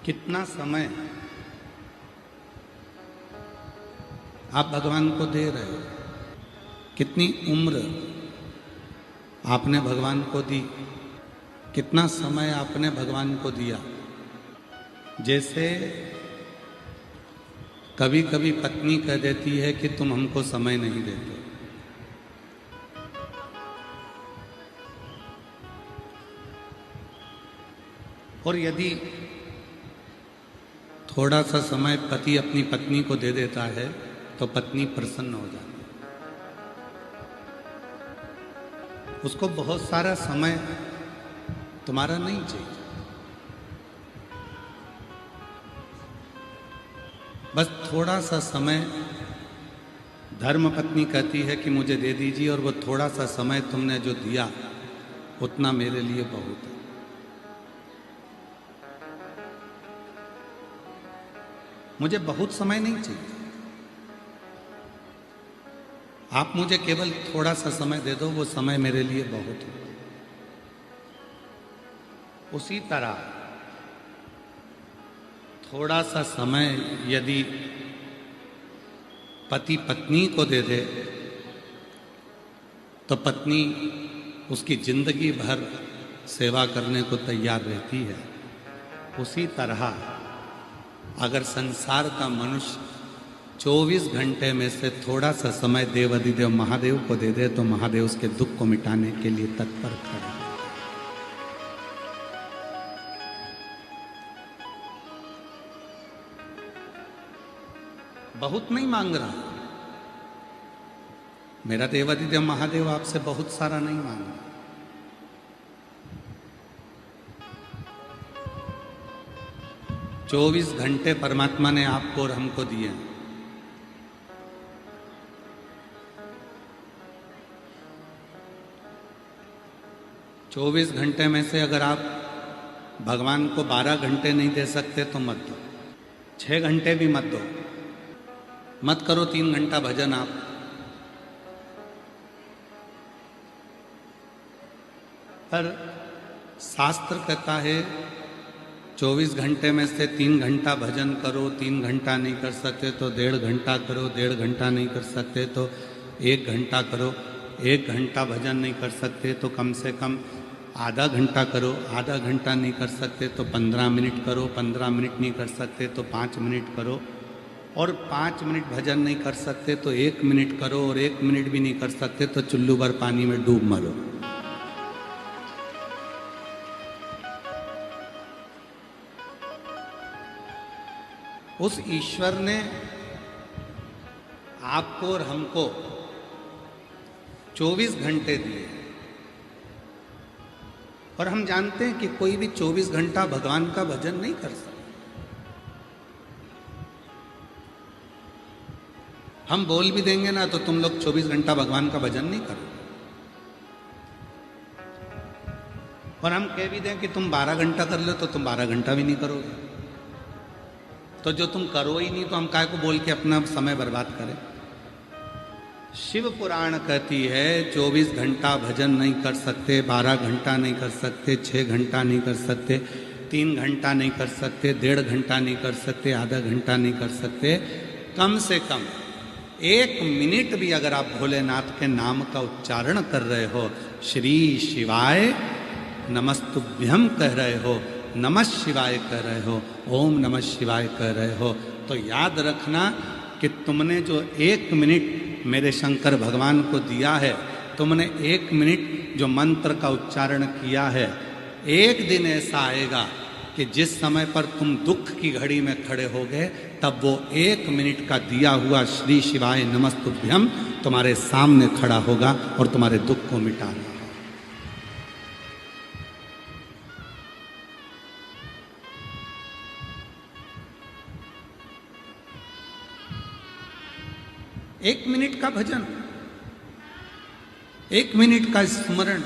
कितना समय आप भगवान को दे रहे हो, कितनी उम्र आपने भगवान को दी, कितना समय आपने भगवान को दिया। जैसे कभी कभी पत्नी कह देती है कि तुम हमको समय नहीं देते, और यदि थोड़ा सा समय पति अपनी पत्नी को दे देता है तो पत्नी प्रसन्न हो जाती है। उसको बहुत सारा समय तुम्हारा नहीं चाहिए, बस थोड़ा सा समय धर्म पत्नी कहती है कि मुझे दे दीजिए, और वो थोड़ा सा समय तुमने जो दिया उतना मेरे लिए बहुत है। मुझे बहुत समय नहीं चाहिए, आप मुझे केवल थोड़ा सा समय दे दो, वो समय मेरे लिए बहुत है। उसी तरह थोड़ा सा समय यदि पति पत्नी को दे दे तो पत्नी उसकी जिंदगी भर सेवा करने को तैयार रहती है। उसी तरह अगर संसार का मनुष्य 24 घंटे में से थोड़ा सा समय देव अधिदेव महादेव को दे दे तो महादेव उसके दुख को मिटाने के लिए तत्पर खड़े हैं। बहुत नहीं मांग रहा, मेरा देव अधिदेव महादेव आपसे बहुत सारा नहीं मांग रहा। चौबीस घंटे परमात्मा ने आपको और हमको दिए। 24 घंटे में से अगर आप भगवान को 12 घंटे नहीं दे सकते तो मत दो, 6 घंटे भी मत दो, मत करो 3 घंटा भजन आप। पर शास्त्र कहता है 24 घंटे में से 3 घंटा भजन करो, 3 घंटा नहीं कर सकते तो 1.5 घंटा करो, 1.5 घंटा नहीं कर सकते तो 1 घंटा करो, 1 घंटा भजन नहीं कर सकते तो कम से कम आधा घंटा करो, आधा घंटा नहीं कर सकते तो 15 मिनट करो, 15 मिनट नहीं कर सकते तो 5 मिनट करो, और 5 मिनट भजन नहीं कर सकते तो 1 मिनट करो, और 1 मिनट भी नहीं कर सकते तो चुल्लू भर पानी में डूब मरो। उस ईश्वर ने आपको और हमको 24 घंटे दिए, और हम जानते हैं कि कोई भी 24 घंटा भगवान का भजन नहीं कर सकता। हम बोल भी देंगे ना तो तुम लोग 24 घंटा भगवान का भजन नहीं करोगे, और हम कह भी दें कि तुम 12 घंटा कर लो तो तुम 12 घंटा भी नहीं करोगे। तो जो तुम करो ही नहीं तो हम काय को बोल के अपना समय बर्बाद करें। शिव पुराण कहती है 24 घंटा भजन नहीं कर सकते, 12 घंटा नहीं कर सकते, 6 घंटा नहीं कर सकते, 3 घंटा नहीं कर सकते, 1.5 घंटा नहीं कर सकते, आधा घंटा नहीं कर सकते, कम से कम 1 मिनट भी अगर आप भोलेनाथ के नाम का उच्चारण कर रहे हो, श्री शिवाय नमस्तुभ्यम कह रहे हो, नमः शिवाय कह रहे हो, ओम नमः शिवाय कह रहे हो, तो याद रखना कि तुमने जो 1 मिनट मेरे शंकर भगवान को दिया है, तुमने 1 मिनट जो मंत्र का उच्चारण किया है, एक दिन ऐसा आएगा कि जिस समय पर तुम दुख की घड़ी में खड़े होगे तब वो 1 मिनट का दिया हुआ श्री शिवाय नमस्तुभ्यम तुम्हारे सामने खड़ा होगा और तुम्हारे दुख को मिटाना। 1 मिनट का भजन, 1 मिनट का स्मरण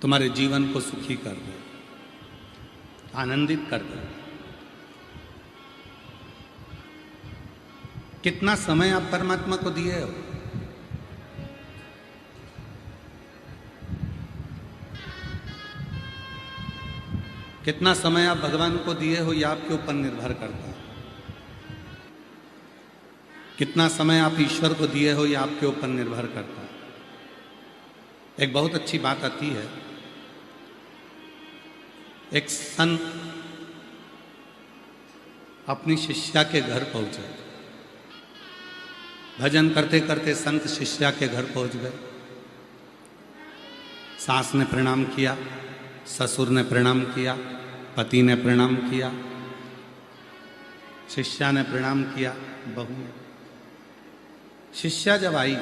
तुम्हारे जीवन को सुखी कर दे, आनंदित कर दे। कितना समय आप परमात्मा को दिए हो? कितना समय आप भगवान को दिए हो यह आपके ऊपर निर्भर करता है। कितना समय आप ईश्वर को दिए हो यह आपके ऊपर निर्भर करता है। एक बहुत अच्छी बात आती है, एक संत अपनी शिष्या के घर पहुंचे। भजन करते करते संत शिष्या के घर पहुंच गए। सास ने प्रणाम किया, ससुर ने प्रणाम किया, पति ने प्रणाम किया, शिष्या ने प्रणाम किया, बहू ने। शिष्या जब आई,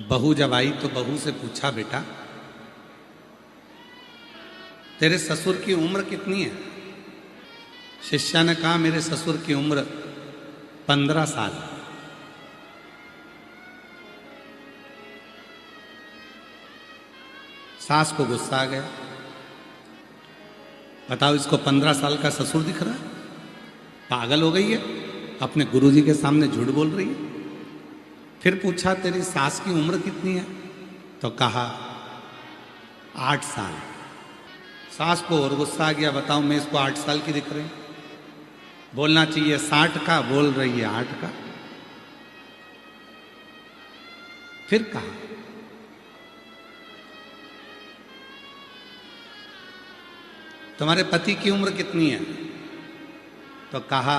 बहू जब आई तो बहू से पूछा, बेटा तेरे ससुर की उम्र कितनी है? शिष्या ने कहा, मेरे ससुर की उम्र 15 साल। सास को गुस्सा आ गया, बताओ इसको 15 साल का ससुर दिख रहा है? पागल हो गई है, अपने गुरुजी के सामने झूठ बोल रही है। फिर पूछा, तेरी सास की उम्र कितनी है? तो कहा 8 साल। सास को और गुस्सा आ गया, बताओ मैं इसको 8 साल की दिख रही? बोलना चाहिए 60 का, बोल रही है 8 का। फिर कहा, तुम्हारे पति की उम्र कितनी है? तो कहा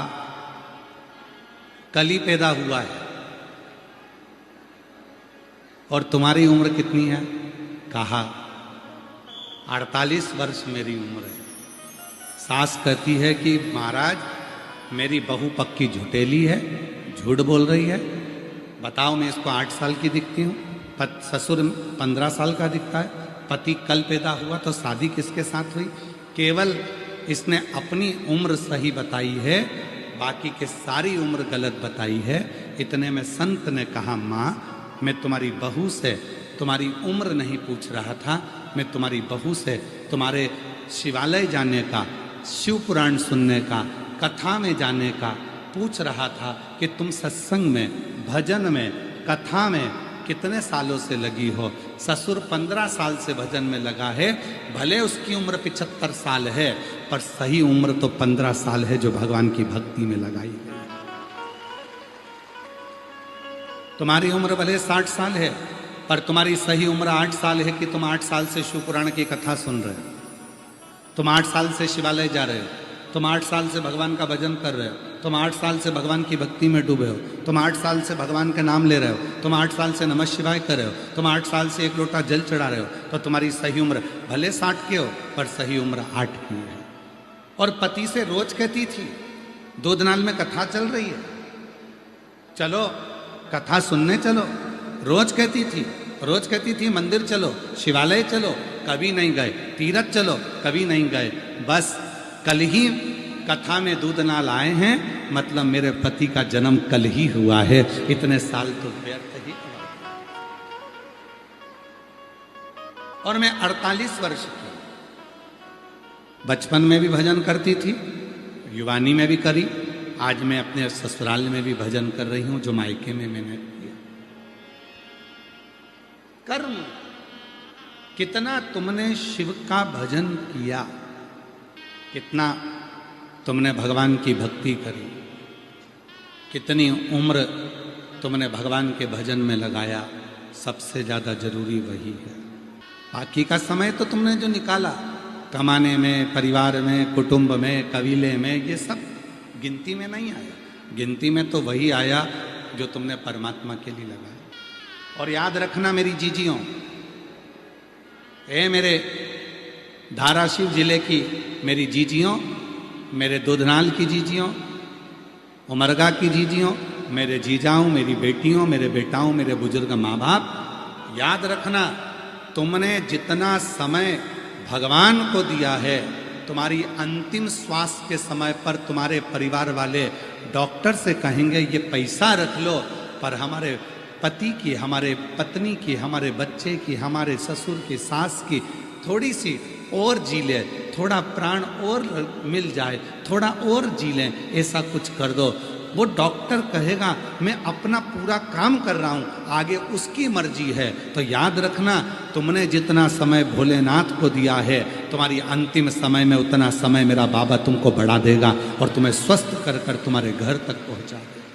कल ही पैदा हुआ है। और तुम्हारी उम्र कितनी है? कहा 48 वर्ष मेरी उम्र है। सास कहती है कि महाराज मेरी बहू पक्की झुटेली है, झूठ बोल रही है, बताओ मैं इसको 8 साल की दिखती हूँ, ससुर 15 साल का दिखता है, पति कल पैदा हुआ, तो शादी किसके साथ हुई? केवल इसने अपनी उम्र सही बताई है, बाकी के सारी उम्र गलत बताई है। इतने में संत ने कहा, माँ मैं तुम्हारी बहू से तुम्हारी उम्र नहीं पूछ रहा था, मैं तुम्हारी बहू से तुम्हारे शिवालय जाने का, शिव पुराण सुनने का, कथा में जाने का पूछ रहा था कि तुम सत्संग में, भजन में, कथा में कितने सालों से लगी हो। ससुर 15 साल से भजन में लगा है, भले उसकी उम्र 75 साल है, पर सही उम्र तो 15 साल है जो भगवान की भक्ति में लगाई गई। तुम्हारी उम्र भले 60 साल है, पर तुम्हारी सही उम्र 8 साल है कि तुम 8 साल से शिव पुराण की कथा सुन रहे हो, तुम 8 साल से शिवालय जा रहे हो, तुम 8 साल से भगवान का भजन कर रहे हो, तुम 8 साल से भगवान की भक्ति में डूबे हो, तुम 8 साल से भगवान के नाम ले रहे हो, तुम 8 साल से नमः शिवाय कर रहे हो, तुम 8 साल से 1 लोटा जल चढ़ा रहे हो, तो तुम्हारी सही उम्र भले 60 की हो, पर सही उम्र 8 की है। और पति से रोज कहती थी, दूधनाल में कथा चल रही है, चलो कथा सुनने चलो। रोज कहती थी मंदिर चलो, शिवालय चलो, कभी नहीं गए। तीरथ चलो, कभी नहीं गए। बस कल ही कथा में दूधनाल आए हैं, मतलब मेरे पति का जन्म कल ही हुआ है, इतने साल तो व्यर्थ ही हुआ। और मैं 48 वर्ष की, बचपन में भी भजन करती थी, युवानी में भी करी, आज मैं अपने ससुराल में भी भजन कर रही हूं जो मायके में मैंने किया। कर्म, कितना तुमने शिव का भजन किया, कितना तुमने भगवान की भक्ति करी, कितनी उम्र तुमने भगवान के भजन में लगाया, सबसे ज़्यादा जरूरी वही है। बाकी का समय तो तुमने जो निकाला कमाने में, परिवार में, कुटुंब में, कबीले में, ये सब गिनती में नहीं आया। गिनती में तो वही आया जो तुमने परमात्मा के लिए लगाया। और याद रखना मेरी जीजियों, मेरे धाराशिव जिले की मेरी जीजियों, मेरे दूधनाल की जीजियों, उमरगा की जीजियों, मेरे जीजाओं, मेरी बेटियों, मेरे बेटाओं, मेरे बुजुर्ग माँ बाप, याद रखना तुमने जितना समय भगवान को दिया है, तुम्हारी अंतिम श्वास के समय पर तुम्हारे परिवार वाले डॉक्टर से कहेंगे ये पैसा रख लो, पर हमारे पति की, हमारे पत्नी की, हमारे बच्चे की, हमारे ससुर की, सास की थोड़ी सी और जी ले, थोड़ा प्राण और मिल जाए, थोड़ा और जी लें, ऐसा कुछ कर दो। वो डॉक्टर कहेगा मैं अपना पूरा काम कर रहा हूँ, आगे उसकी मर्जी है। तो याद रखना, तुमने जितना समय भोलेनाथ को दिया है, तुम्हारी अंतिम समय में उतना समय मेरा बाबा तुमको बढ़ा देगा और तुम्हें स्वस्थ कर कर तुम्हारे घर तक पहुँचा देगा।